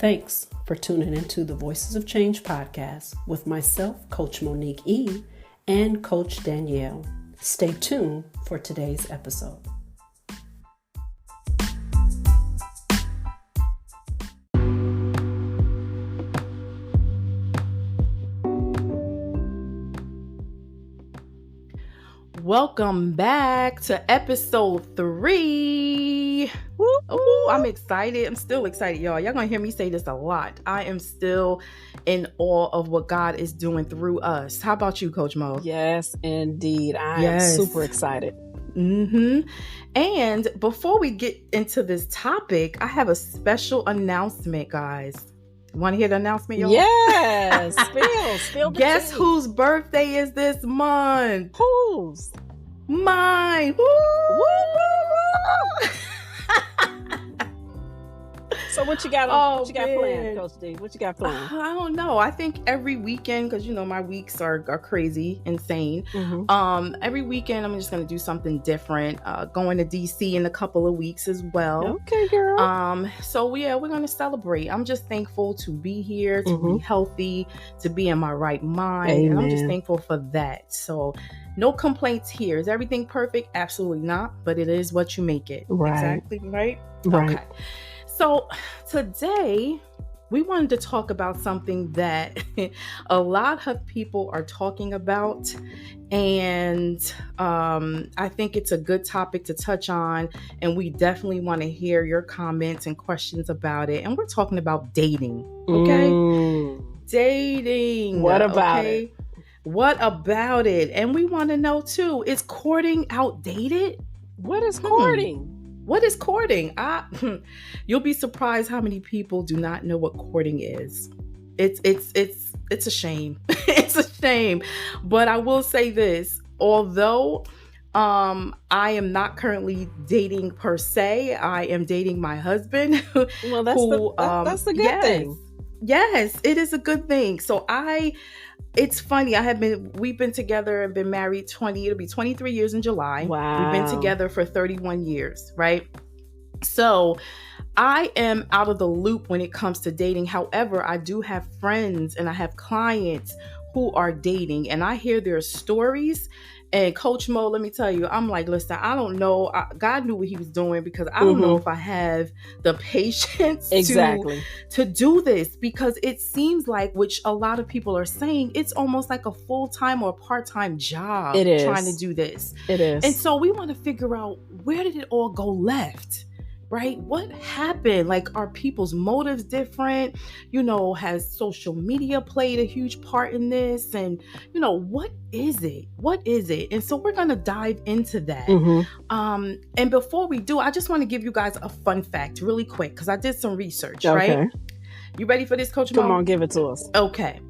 Thanks for tuning into the Voices of Change podcast with myself, Coach Monique E., and Coach Danielle. Stay tuned for today's episode. Welcome back to episode 3. Ooh, I'm excited. I'm still excited, y'all. Y'all gonna hear me say this a lot. I am still in awe of what God is doing through us. How about you, Coach Mo? Yes, indeed. I am super excited. And before we get into this topic, I have a special announcement, guys. Want to hear the announcement, y'all? Yes. Spill the Guess tea. whose birthday is this month? Whose? Mine. Woo! Woo! So what you got planned, Coach D? What you got planned? I don't know. I think every weekend, because my weeks are crazy, insane. Every weekend I'm just gonna do something different. Going to DC in a couple of weeks as well. Okay, girl. So yeah, we're gonna celebrate. I'm just thankful to be here, to be healthy, to be in my right mind. Amen. And I'm just thankful for that. So no complaints here. Is everything perfect? Absolutely not. But it is what you make it. Right. Exactly, right? Right. Okay. So today we wanted to talk about something that a lot of people are talking about, and I think it's a good topic to touch on, and we definitely want to hear your comments and questions about it. And we're talking about dating, okay? Dating. What about it? What about it? And we want to know too, is courting outdated? What is courting? What is courting? You'll be surprised how many people do not know what courting is. It's a shame. It's a shame. But I will say this, although I am not currently dating per se, I am dating my husband. Well, that's the good thing. Yes, it is a good thing. So it's funny. We've been together and been married it'll be 23 years in July. Wow. We've been together for 31 years, right? So I am out of the loop when it comes to dating. However, I do have friends and I have clients who are dating, and I hear their stories. And Coach Mo, let me tell you, I'm like, listen, I don't know. God knew what he was doing, because I don't know if I have the patience to do this, because it seems like, which a lot of people are saying, it's almost like a full-time or part-time job trying to do this. It is. And so we want to figure out, where did it all go left? Right? What happened? Like, are people's motives different? Has social media played a huge part in this? And, what is it? What is it? And so we're going to dive into that. And before we do, I just want to give you guys a fun fact really quick, because I did some research, right? You ready for this, Coach Mo? Come on, give it to us. Okay.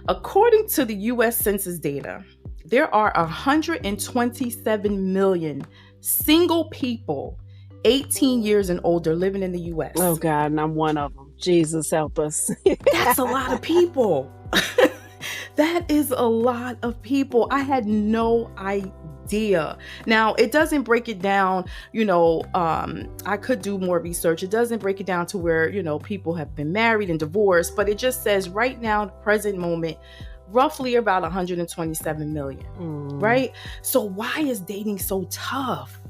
According to the U.S. Census data, there are 127 million single people 18 years and older living in the U.S. Oh, God, and I'm one of them. Jesus, help us. That's a lot of people. That is a lot of people. I had no idea. Now, it doesn't break it down, I could do more research. It doesn't break it down to where, people have been married and divorced, but it just says right now, the present moment, roughly about 127 million, right? So why is dating so tough?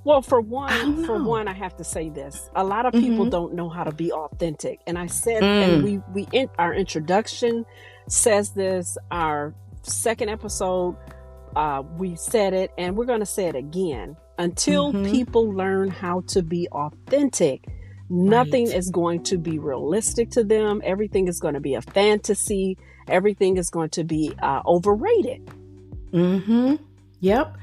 Well, for one, I have to say this. A lot of people don't know how to be authentic. And I said, and our introduction says this, our second episode, we said it, and we're going to say it again. Until people learn how to be authentic, nothing is going to be realistic to them. Everything is going to be a fantasy. Everything is going to be overrated. Yep.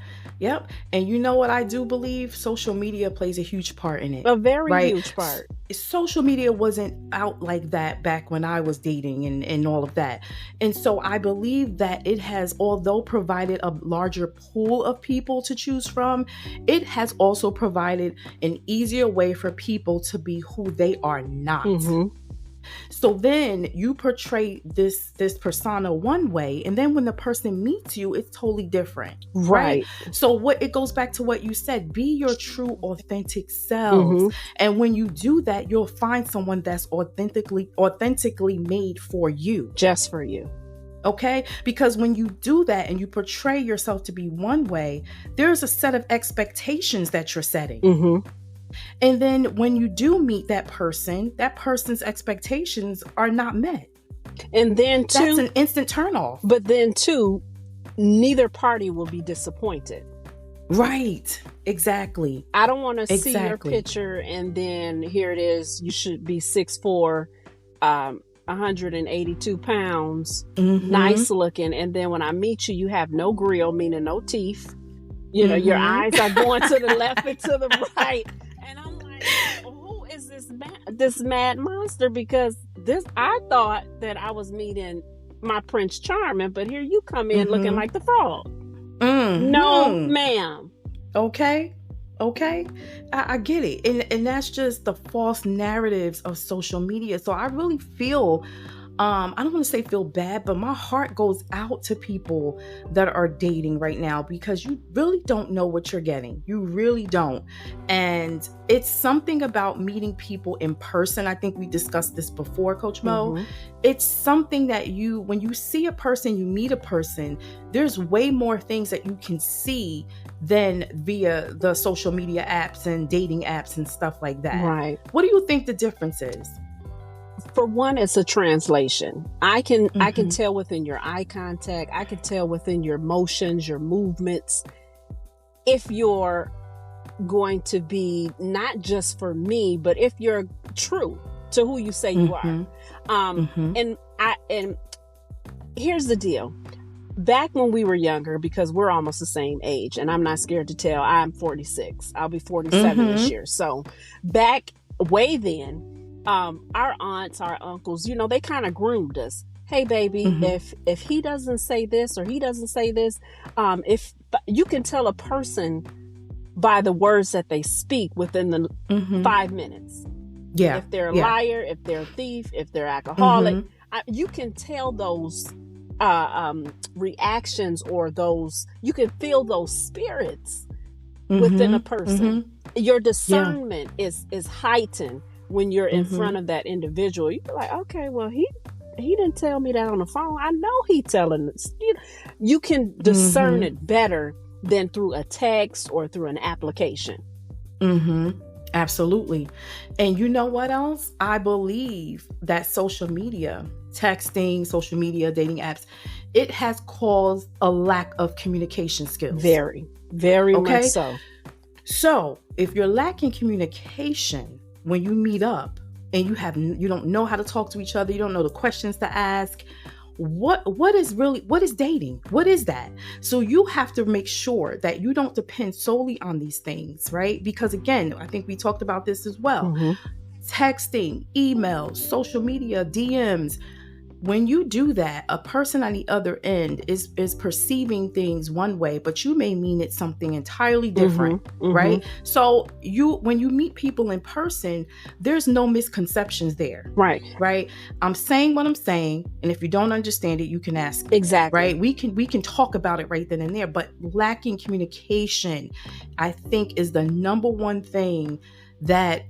And you know what I do believe? Social media plays a huge part in it. A very huge part. Social media wasn't out like that back when I was dating and all of that. And so I believe that it has, although provided a larger pool of people to choose from, it has also provided an easier way for people to be who they are not. So then you portray this persona one way, and then when the person meets you, it's totally different. Right. So what it goes back to what you said, be your true authentic selves. And when you do that, you'll find someone that's authentically made for you. Just for you. Okay? Because when you do that and you portray yourself to be one way, there's a set of expectations that you're setting. And then when you do meet that person's expectations are not met. And then too, that's an instant turnoff. But then too, neither party will be disappointed. Right. Exactly. I don't want to see your picture and then here it is, you should be 6'4", 182 pounds, nice looking. And then when I meet you, you have no grill, meaning no teeth. You know, your eyes are going to the left and to the right. And I'm like, who is this mad monster? Because I thought that I was meeting my Prince Charming, but here you come in looking like the frog. No, ma'am. Okay. I get it. And that's just the false narratives of social media. So I really feel, I don't want to say feel bad, but my heart goes out to people that are dating right now because you really don't know what you're getting. You really don't. And it's something about meeting people in person. I think we discussed this before, Coach Mo. It's something that when you see a person, you meet a person, there's way more things that you can see than via the social media apps and dating apps and stuff like that. Right. What do you think the difference is? For one, it's a translation. I can tell within your eye contact. I can tell within your motions, your movements, if you're going to be not just for me, but if you're true to who you say you are. And here's the deal. Back when we were younger, because we're almost the same age, and I'm not scared to tell, I'm 46. I'll be 47 this year. So back way then, our aunts, our uncles, you know, they kind of groomed us. Hey, baby, if he doesn't say this or he doesn't say this, if you can tell a person by the words that they speak within the 5 minutes. Yeah. If they're a liar, if they're a thief, if they're alcoholic, you can tell those reactions or you can feel those spirits within a person. Your discernment is heightened when you're in front of that individual. You're like, okay, well, he didn't tell me that on the phone. I know he telling us. You can discern it better than through a text or through an application. Absolutely. And you know what else? I believe that social media, texting, social media, dating apps, it has caused a lack of communication skills. Very, very much so. So if you're lacking communication when you meet up and you don't know how to talk to each other, you don't know the questions to ask, what is dating? What is that? So you have to make sure that you don't depend solely on these things, right? Because again, I think we talked about this as well. Texting, emails, social media, DMs. When you do that, a person on the other end is perceiving things one way, but you may mean it something entirely different, right? So when you meet people in person, there's no misconceptions there. Right. I'm saying what I'm saying, and if you don't understand it, you can ask. Exactly. Right. We can talk about it right then and there, but lacking communication, I think, is the number one thing that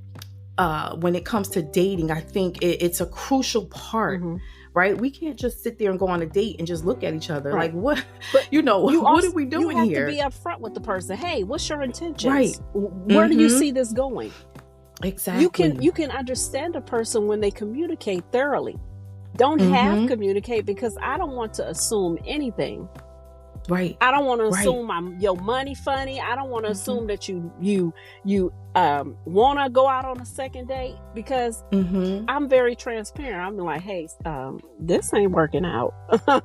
when it comes to dating, I think it's a crucial part. Right? We can't just sit there and go on a date and just look at each other. Like, what, what are we doing here? You have to be upfront with the person. Hey, what's your intentions? Right. Where do you see this going? Exactly. You can understand a person when they communicate thoroughly. Don't have communicate, because I don't want to assume anything. Right. I don't want to assume your money funny. I don't want to assume that you want to go out on a second date, because I'm very transparent. I'm like, hey, this ain't working out.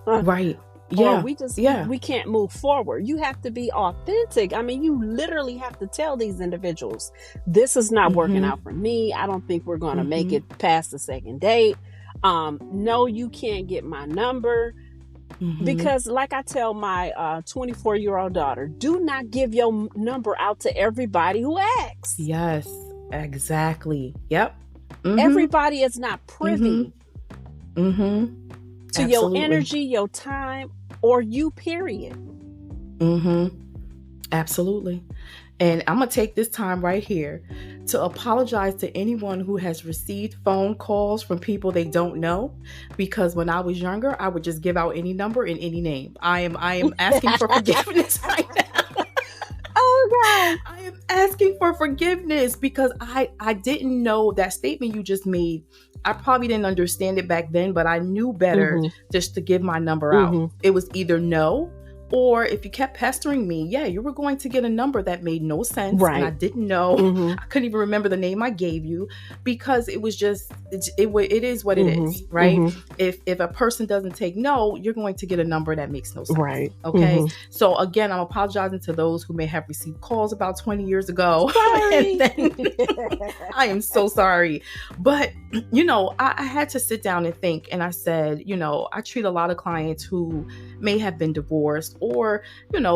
Right. Yeah. Or we can't move forward. You have to be authentic. I mean, you literally have to tell these individuals, this is not working out for me. I don't think we're going to make it past the second date. No, you can't get my number. Because like I tell my 24-year-old daughter, do not give your number out to everybody who asks. Yes, exactly. Yep. Everybody is not privy to your Absolutely. energy, your time, or you, period. Absolutely. And I'm going to take this time right here to apologize to anyone who has received phone calls from people they don't know, because when I was younger, I would just give out any number and any name. I am asking for forgiveness right now. Oh God. I am asking for forgiveness because I didn't know that statement you just made. I probably didn't understand it back then, but I knew better just to give my number out. It was either no, or if you kept pestering me, yeah, you were going to get a number that made no sense. Right. And I didn't know. I couldn't even remember the name I gave you, because it was just, it is what it is, right? If a person doesn't take no, you're going to get a number that makes no sense. Right. Okay. So again, I'm apologizing to those who may have received calls about 20 years ago. Sorry. I am so sorry. But, I had to sit down and think, and I said, I treat a lot of clients who may have been divorced, or,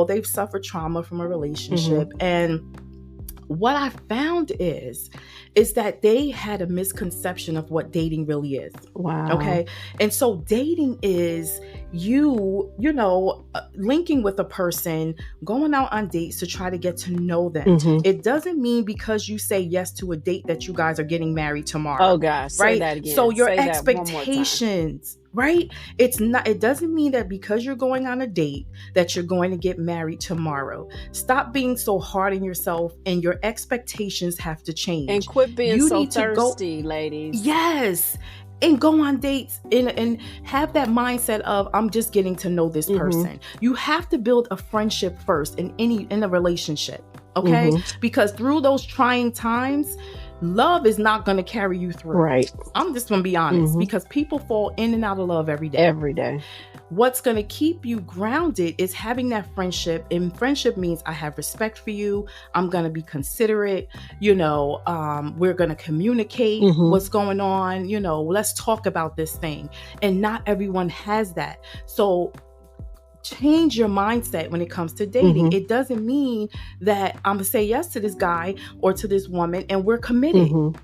they've suffered trauma from a relationship. And what I found is that they had a misconception of what dating really is. Wow. Okay. And so dating is linking with a person, going out on dates to try to get to know them. It doesn't mean because you say yes to a date that you guys are getting married tomorrow. Oh gosh. Say right. that again. So your Say that expectations, right? It doesn't mean that because you're going on a date that you're going to get married tomorrow. Stop being so hard on yourself, and your expectations have to change. And quit being so thirsty, ladies. Yes. And go on dates and have that mindset of, I'm just getting to know this person. You have to build a friendship first in a relationship. Okay. Because through those trying times, love is not going to carry you through. Right. I'm just going to be honest, because people fall in and out of love every day. Every day. What's going to keep you grounded is having that friendship. And friendship means I have respect for you. I'm going to be considerate. We're going to communicate what's going on. Let's talk about this thing. And not everyone has that. So change your mindset when it comes to dating. It doesn't mean that I'm going to say yes to this guy or to this woman and we're committed.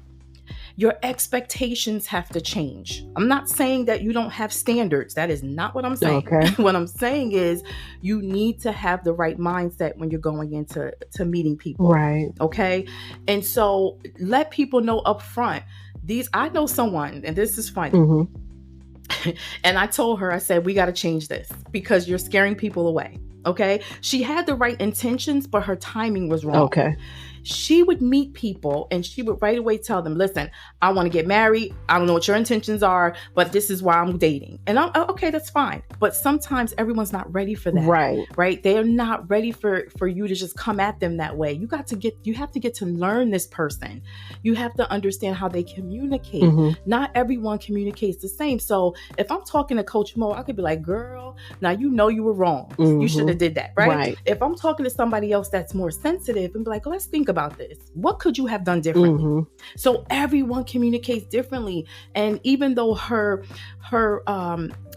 Your expectations have to change. I'm not saying that you don't have standards. That is not what I'm saying. Okay. What I'm saying is you need to have the right mindset when you're going into meeting people. Right. Okay. And so let people know up front. I know someone, and this is funny. And I told her, I said, we got to change this because you're scaring people away. Okay. She had the right intentions, but her timing was wrong. Okay. She would meet people and she would right away tell them, listen, I want to get married. I don't know what your intentions are, but this is why I'm dating. And I'm okay, that's fine. But sometimes everyone's not ready for that. Right. They are not ready for you to just come at them that way. You have to get to learn this person. You have to understand how they communicate. Not everyone communicates the same. So if I'm talking to Coach Mo, I could be like, girl, now you know you were wrong. You should have did that. Right. If I'm talking to somebody else that's more sensitive and be like, let's think about this. What could you have done differently? So everyone communicates differently. And even though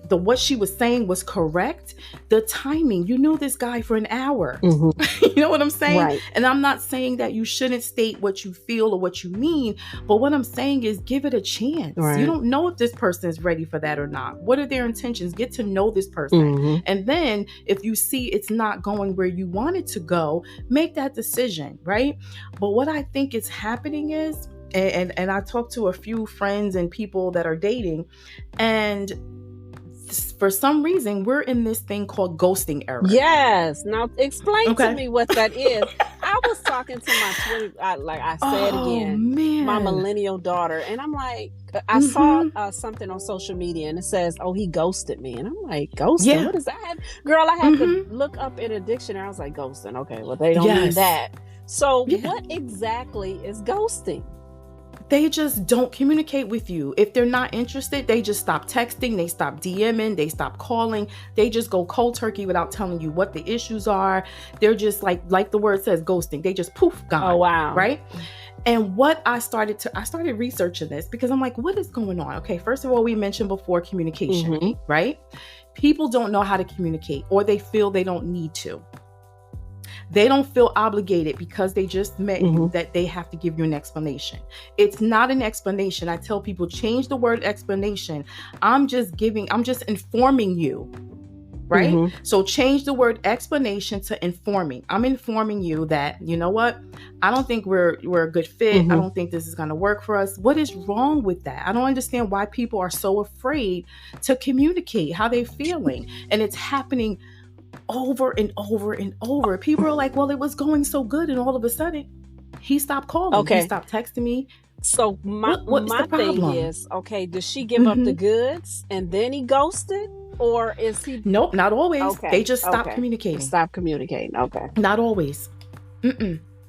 what she was saying was correct, the timing, you knew this guy for an hour. You know what I'm saying? Right. And I'm not saying that you shouldn't state what you feel or what you mean, but what I'm saying is give it a chance. Right. You don't know if this person is ready for that or not. What are their intentions? Get to know this person. And then if you see it's not going where you want it to go, make that decision, right? But what I think is happening is, and I talked to a few friends and people that are dating, and for some reason, we're in this thing called ghosting era. Yes. Now explain to me what that is. I was talking to my my millennial daughter, and I'm like, I saw something on social media, and it says, "Oh, he ghosted me," and I'm like, "Ghosting? Yeah. What is that?" Girl, I had to look up in a dictionary. I was like, "Ghosting? Okay, well, they don't mean that." So, what exactly is ghosting? They just don't communicate with you. If they're not interested, they just stop texting, they stop DMing, they stop calling. They just go cold turkey without telling you what the issues are. They're just like the word says, ghosting. They just poof, gone. Oh, wow. Right? And what I started researching this because I'm like, what is going on? Okay, first of all, we mentioned before communication, right? People don't know how to communicate, or they feel they don't need to. They don't feel obligated because they just met you that they have to give you an explanation. It's not an explanation. I tell people, change the word explanation. I'm just informing you. Right? So change the word explanation to informing. I'm informing you that, you know what? I don't think we're a good fit. I don't think this is going to work for us. What is wrong with that? I don't understand why people are so afraid to communicate how they're feeling. And it's happening over and over and over. People are like, well, it was going so good. And all of a sudden, he stopped calling. Okay. He stopped texting me. So my thing is, okay, does she give up the goods and then he ghosted? Or is he? Nope, not always. Okay. They just stop communicating. Stop communicating. Okay. Not always.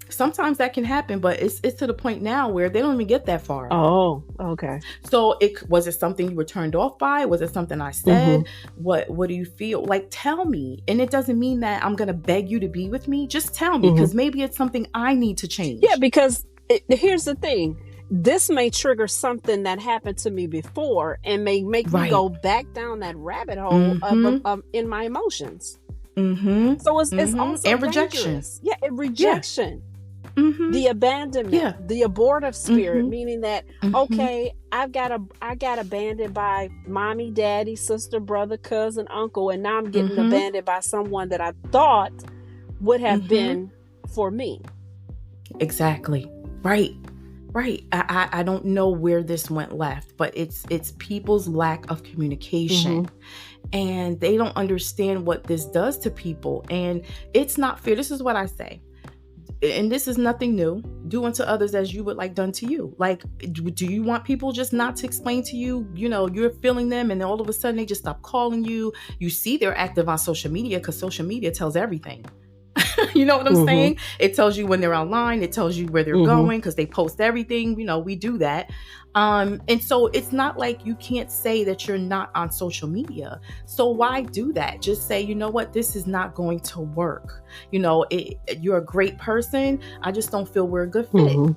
Sometimes that can happen, but it's to the point now where they don't even get that far. Oh, okay. So was it something you were turned off by? Was it something I said? What do you feel? Like, tell me. And it doesn't mean that I'm going to beg you to be with me. Just tell me, because maybe it's something I need to change. Yeah, because here's the thing. This may trigger something that happened to me before and may make me go back down that rabbit hole of in my emotions. So it's also and rejection. Yeah, rejection. The abandonment, the abortive spirit, meaning that okay, I got abandoned by mommy, daddy, sister, brother, cousin, uncle, and now I'm getting abandoned by someone that I thought would have been for me. Exactly. Right. I don't know where this went left, but it's people's lack of communication. And they don't understand what this does to people. And it's not fair. This is what I say. And this is nothing new. Do unto others as you would like done to you. Like, do you want people just not to explain to you, you're feeling them, and then all of a sudden they just stop calling you? You see they're active on social media because social media tells everything. You know what I'm saying? It tells you when they're online. It tells you where they're going because they post everything. We do that. And so it's not like you can't say that you're not on social media. So why do that? Just say, you know what? This is not going to work. You're a great person. I just don't feel we're a good fit.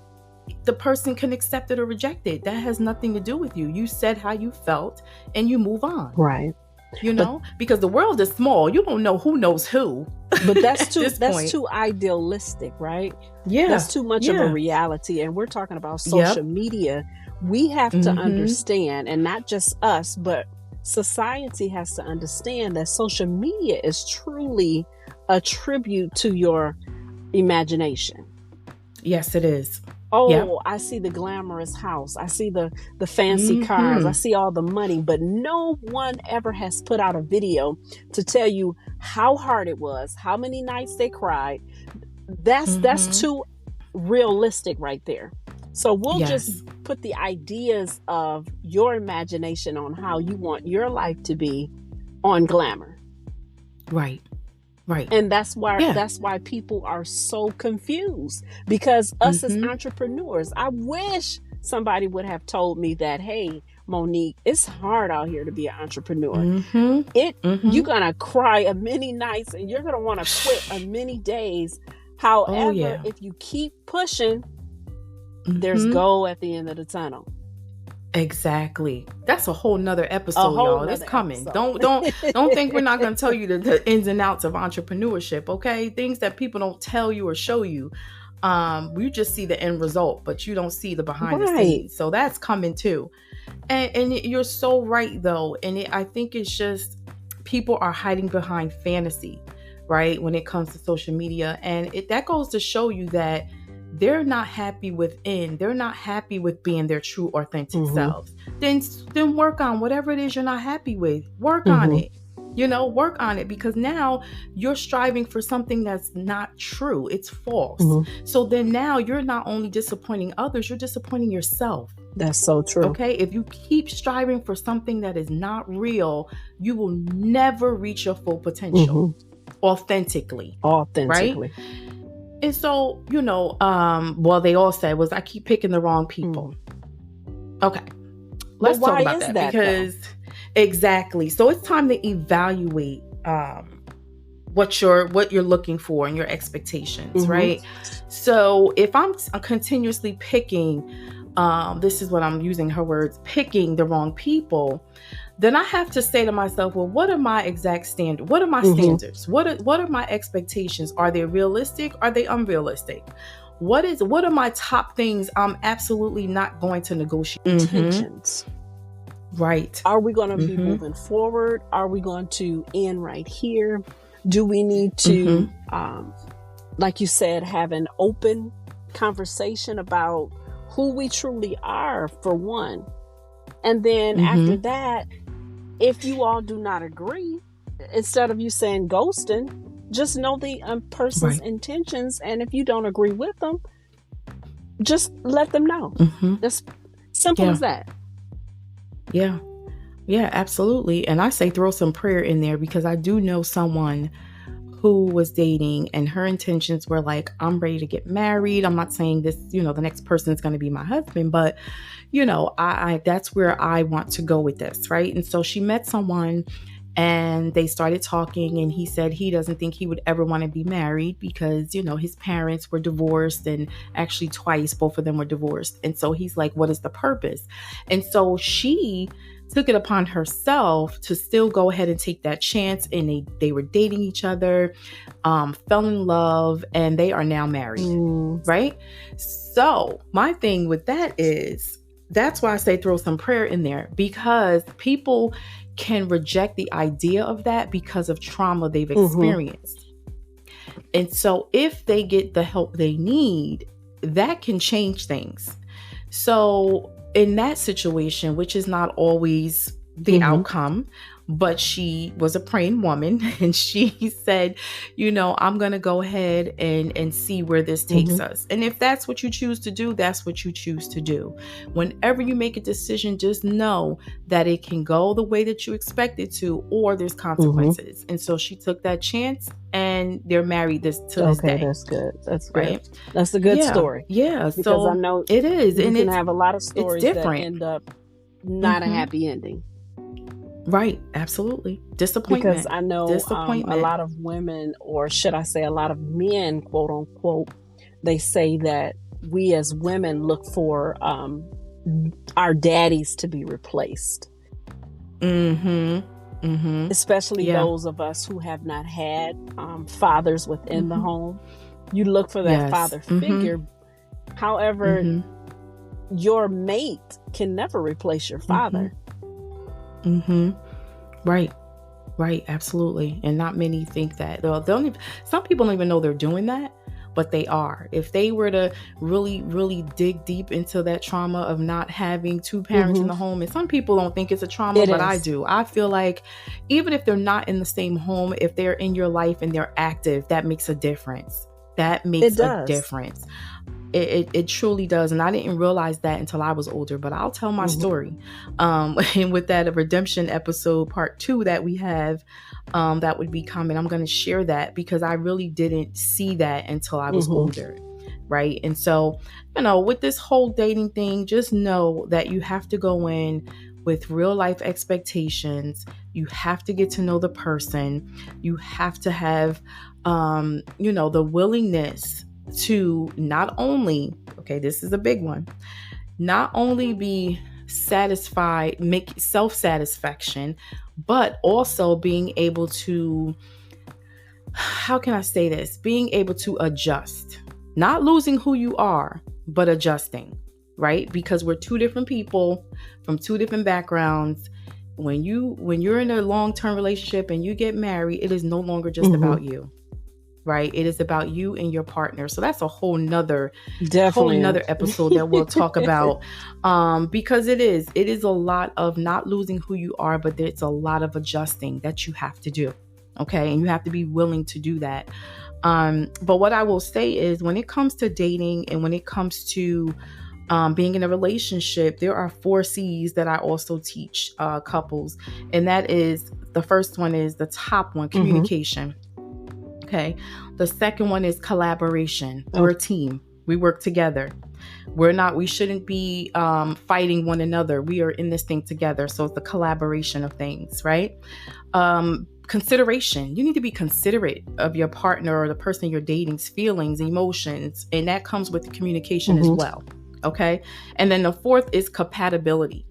The person can accept it or reject it. That has nothing to do with you. You said how you felt and you move on. Right. Because the world is small. You don't know who knows who. But that's too idealistic, right? Yeah. That's too much of a reality. And we're talking about social media. We have to understand, and not just us, but society has to understand that social media is truly a tribute to your imagination. Yes, it is. Oh, I see the glamorous house. I see the fancy cars. I see all the money, but no one ever has put out a video to tell you how hard it was, how many nights they cried. That's too realistic right there. So we'll just put the ideas of your imagination on how you want your life to be on glamour. Right. And that's why people are so confused, because us as entrepreneurs, I wish somebody would have told me that, hey, Monique, it's hard out here to be an entrepreneur. You're going to cry a many nights and you're going to want to quit a many days. However, if you keep pushing, there's goal at the end of the tunnel. Exactly. That's a whole nother episode, y'all. It's coming. Don't think we're not going to tell you the ins and outs of entrepreneurship. Okay, things that people don't tell you or show you. We just see the end result, but you don't see the behind the scenes. So that's coming too. And you're so right though. And I think it's just people are hiding behind fantasy, right? When it comes to social media, and that goes to show you that they're not happy within. They're not happy with being their true, authentic selves. Then work on whatever it is you're not happy with. Work on it. Work on it, because now you're striving for something that's not true. It's false. So then now you're not only disappointing others, you're disappointing yourself. That's so true. Okay. If you keep striving for something that is not real, you will never reach your full potential authentically. Right? And so, they all said was I keep picking the wrong people. Okay. Let's talk about that because exactly. So it's time to evaluate what you're looking for and your expectations, right? So if I'm continuously picking this is what I'm using her words, picking the wrong people, then I have to say to myself, well, what are my exact standards? What are my standards? What are my expectations? Are they realistic? Are they unrealistic? What are my top things I'm absolutely not going to negotiate? Intentions. Right. Are we going to be moving forward? Are we going to end right here? Do we need to, like you said, have an open conversation about who we truly are, for one? And then after that, if you all do not agree, instead of you saying ghosting, just know the person's intentions. And if you don't agree with them, just let them know. Just simple as that. Yeah. Yeah, absolutely. And I say throw some prayer in there, because I do know someone who was dating and her intentions were like, I'm ready to get married. I'm not saying this, the next person is going to be my husband, but I that's where I want to go with this. Right. And so she met someone and they started talking, and he said he doesn't think he would ever want to be married because, his parents were divorced, and actually twice, both of them were divorced. And so he's like, what is the purpose? And so she took it upon herself to still go ahead and take that chance. And they were dating each other, fell in love, and they are now married. Right. So my thing with that is, that's why I say throw some prayer in there, because people can reject the idea of that because of trauma they've experienced. And so if they get the help they need, that can change things. So in that situation, which is not always the outcome, but she was a praying woman, and she said, I'm going to go ahead and see where this takes us. And if that's what you choose to do, that's what you choose to do. Whenever you make a decision, just know that it can go the way that you expect it to, or there's consequences. And so she took that chance, and they're married to this day. That's good. That's good. Right? That's a good story. Yeah. Because so I know it is. You and can have a lot of stories that end up not a happy ending. Right. Absolutely. Disappointment. Because I know a lot of women, or should I say a lot of men, quote unquote, they say that we as women look for our daddies to be replaced. Especially those of us who have not had fathers within the home. You look for that father figure. However, your mate can never replace your father. Right. Absolutely. And not many think that. Some people don't even know they're doing that, but they are. If they were to really, really dig deep into that trauma of not having two parents in the home, and some people don't think it's a trauma, but I do. I feel like even if they're not in the same home, if they're in your life and they're active, that makes a difference. That makes a difference. It truly does. And I didn't realize that until I was older, but I'll tell my story. And with that redemption episode, part 2 that we have, that would be coming, I'm going to share that, because I really didn't see that until I was older. Right. And so, with this whole dating thing, just know that you have to go in with real life expectations. You have to get to know the person. You have to have, the willingness to not only, this is a big one, not only be satisfied, make self-satisfaction, but also being able to, how can I say this? Being able to adjust, not losing who you are, but adjusting, right? Because we're two different people from two different backgrounds. When you're in a long-term relationship and you get married, it is no longer just about you. Right. It is about you and your partner. So that's a whole nother episode that we'll talk about. Because it is a lot of not losing who you are, but it's a lot of adjusting that you have to do. Okay. And you have to be willing to do that. But what I will say is, when it comes to dating and when it comes to being in a relationship, there are 4 C's that I also teach couples. And that is, the first one is the top one, communication. Okay. The second one is collaboration. We're a team. We work together. We shouldn't be fighting one another. We are in this thing together. So it's the collaboration of things, right? Consideration. You need to be considerate of your partner or the person you're dating's feelings, emotions, and that comes with communication as well. Okay. And then the fourth is compatibility.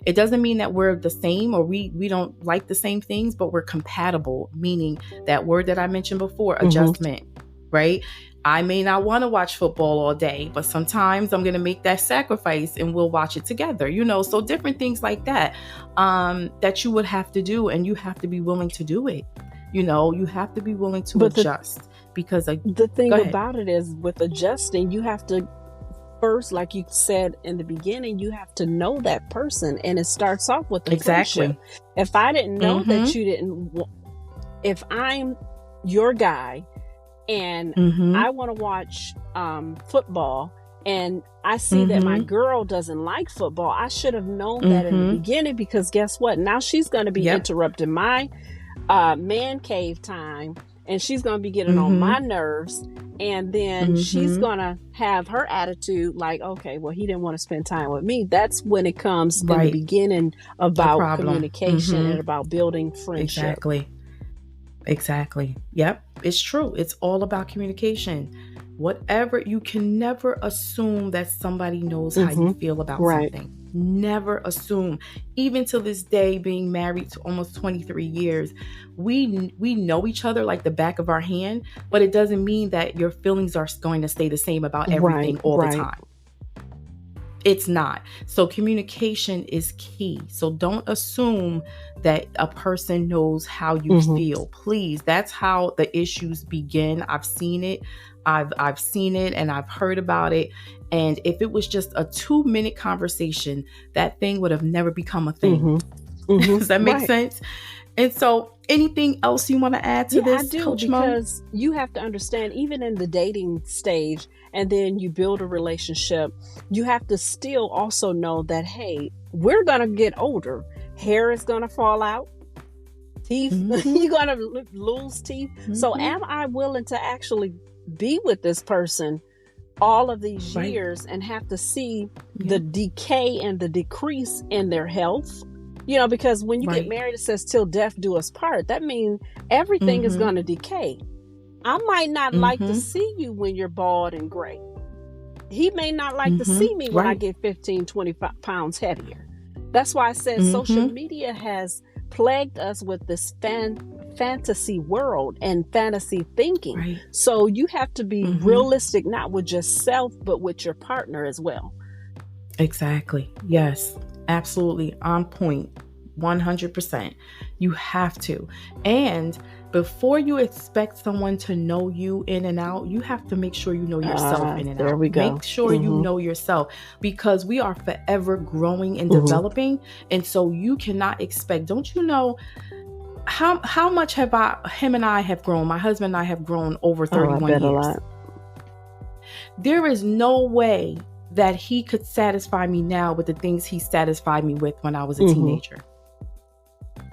It doesn't mean that we're the same or we don't like the same things, but we're compatible, meaning that word that I mentioned before, adjustment, right? I may not want to watch football all day, but sometimes I'm going to make that sacrifice and we'll watch it together, so different things like that, that you would have to do, and you have to be willing to do it. You have to be willing to adjust, because the thing about it is, with adjusting, you have to first, like you said in the beginning, you have to know that person, and it starts off with the friendship. If I didn't know that you didn't, if I'm your guy and I want to watch football, and I see that my girl doesn't like football, I should have known that in the beginning, because guess what? Now she's going to be interrupting my man cave time, and she's going to be getting on my nerves. And then she's going to have her attitude like, okay, well, he didn't want to spend time with me. That's when it comes in the beginning about communication and about building friendship. Exactly. Yep. It's true. It's all about communication. You can never assume that somebody knows how you feel about something. Never assume. Even to this day, being married to almost 23 years, we know each other like the back of our hand, but it doesn't mean that your feelings are going to stay the same about everything all the time. It's not. So communication is key. So don't assume that a person knows how you feel. Please. That's how the issues begin. I've seen it. I've seen it and I've heard about it. And if it was just a 2-minute conversation, that thing would have never become a thing. Does that make sense? And so anything else you want to add to this, I do, Coach because you have to understand, even in the dating stage, and then you build a relationship, you have to still also know that, hey, we're going to get older. Hair is going to fall out. Teeth, you're going to lose teeth. So am I willing to actually be with this person all of these years and have to see the decay and the decrease in their health? Because when you get married, it says till death do us part. That means everything is going to decay. I might not like to see you when you're bald and gray. He may not like to see me when I get 15, 25 pounds heavier. That's why I said social media has plagued us with this fantasy world and fantasy thinking. So you have to be realistic, not with just self, but with your partner as well. Exactly. Yes, absolutely. On point. 100%. You have to. And before you expect someone to know you in and out, you have to make sure you know yourself in and out. There we go. Make sure you know yourself, because we are forever growing and developing. And so you cannot expect, don't you know how much him and I have grown, my husband and I have grown over 31 years. A lot. There is no way that he could satisfy me now with the things he satisfied me with when I was a teenager.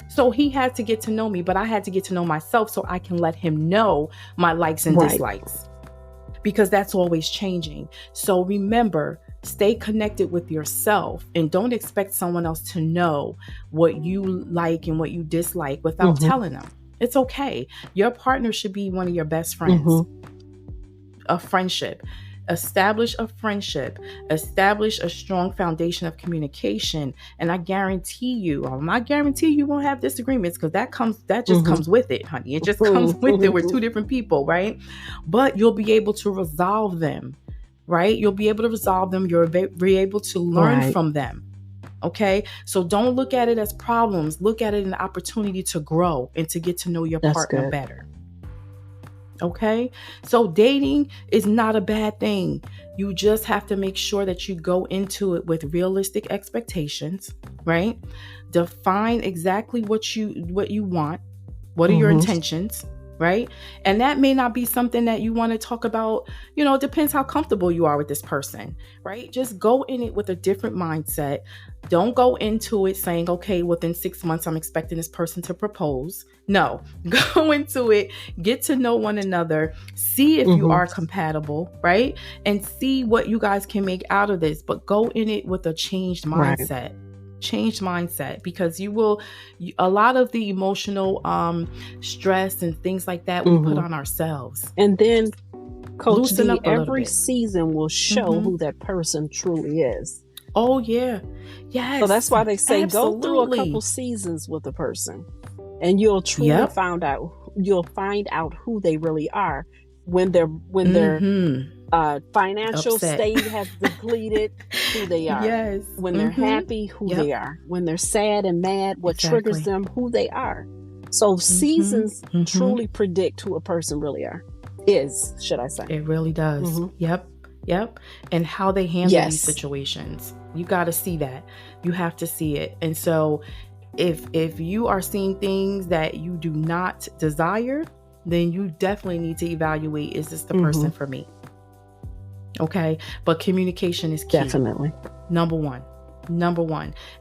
So he had to get to know me, but I had to get to know myself so I can let him know my likes and dislikes, because that's always changing. So remember, stay connected with yourself and don't expect someone else to know what you like and what you dislike without telling them. It's okay. Your partner should be one of your best friends. A friendship. Establish a friendship, establish a strong foundation of communication. And I guarantee you, I'm not guarantee you won't have disagreements, because that just comes with it, honey. It just comes with it. We're two different people, right? But you'll be able to resolve them, right? You'll be able to resolve them. You'll be able to learn from them. Okay. So don't look at it as problems. Look at it as an opportunity to grow and to get to know your partner better. Okay. So dating is not a bad thing. You just have to make sure that you go into it with realistic expectations, right? Define exactly what you want. What are your intentions, right? And that may not be something that you want to talk about. It depends how comfortable you are with this person, right? Just go in it with a different mindset. Don't go into it saying, okay, within 6 months, I'm expecting this person to propose. No, go into it, get to know one another, see if you are compatible, right? And see what you guys can make out of this, but go in it with a changed mindset. Changed mindset, because a lot of the emotional stress and things like that we put on ourselves. And then Coach Loosen D, up a little every bit. season will show who that person truly is. Oh, yeah. Yes. So that's why they say Absolutely. go through a couple seasons with a person and you'll truly find out who they really are when their financial state has depleted, who they are. Yes. When they're happy, who they are. When they're sad and mad, what triggers them, who they are. So seasons truly predict who a person really is, should I say. It really does. Yep. And how they handle these situations. You got to see that. You have to see it. And so if you are seeing things that you do not desire, then you definitely need to evaluate, is this the person for me? Okay. But communication is key. Definitely. Number one.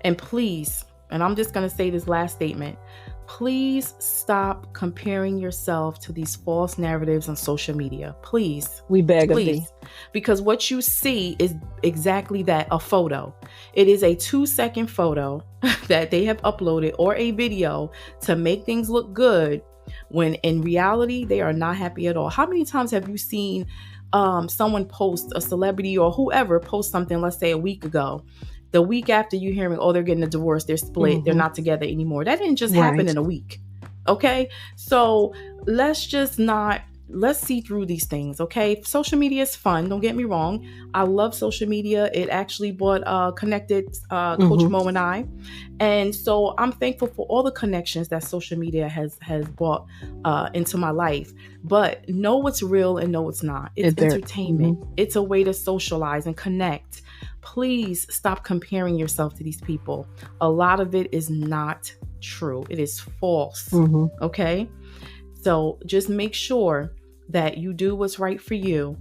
And please, and I'm just going to say this last statement, please stop comparing yourself to these false narratives on social media. Please. We beg of thee. Because what you see is exactly that, a photo. It is a 2-second photo that they have uploaded or a video to make things look good when in reality, they are not happy at all. How many times have you seen someone post, a celebrity or whoever post something, let's say a week ago? The week after you hearing, oh, they're getting a divorce, they're split, they're not together anymore. That didn't just happen in a week. Okay. So let's see through these things. Okay. Social media is fun. Don't get me wrong. I love social media. It actually connected Coach Mo and I. And so I'm thankful for all the connections that social media has brought into my life. But know what's real and know what's not. It's entertainment. It's a way to socialize and connect. Please stop comparing yourself to these people. A lot of it is not true. It is false. Okay. So just make sure that you do what's right for you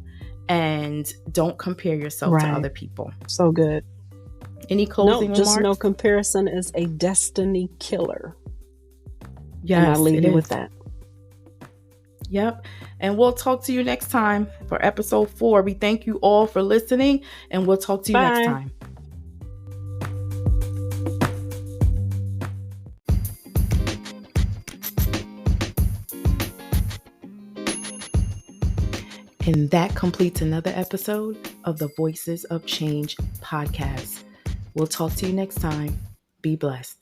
and don't compare yourself to other people. So good. Any closing remarks? Just know comparison is a destiny killer. Yes, and I'll leave you with that. Yep. And we'll talk to you next time for episode 4. We thank you all for listening, and we'll talk to you next time. And that completes another episode of the Voices of Change podcast. We'll talk to you next time. Be blessed.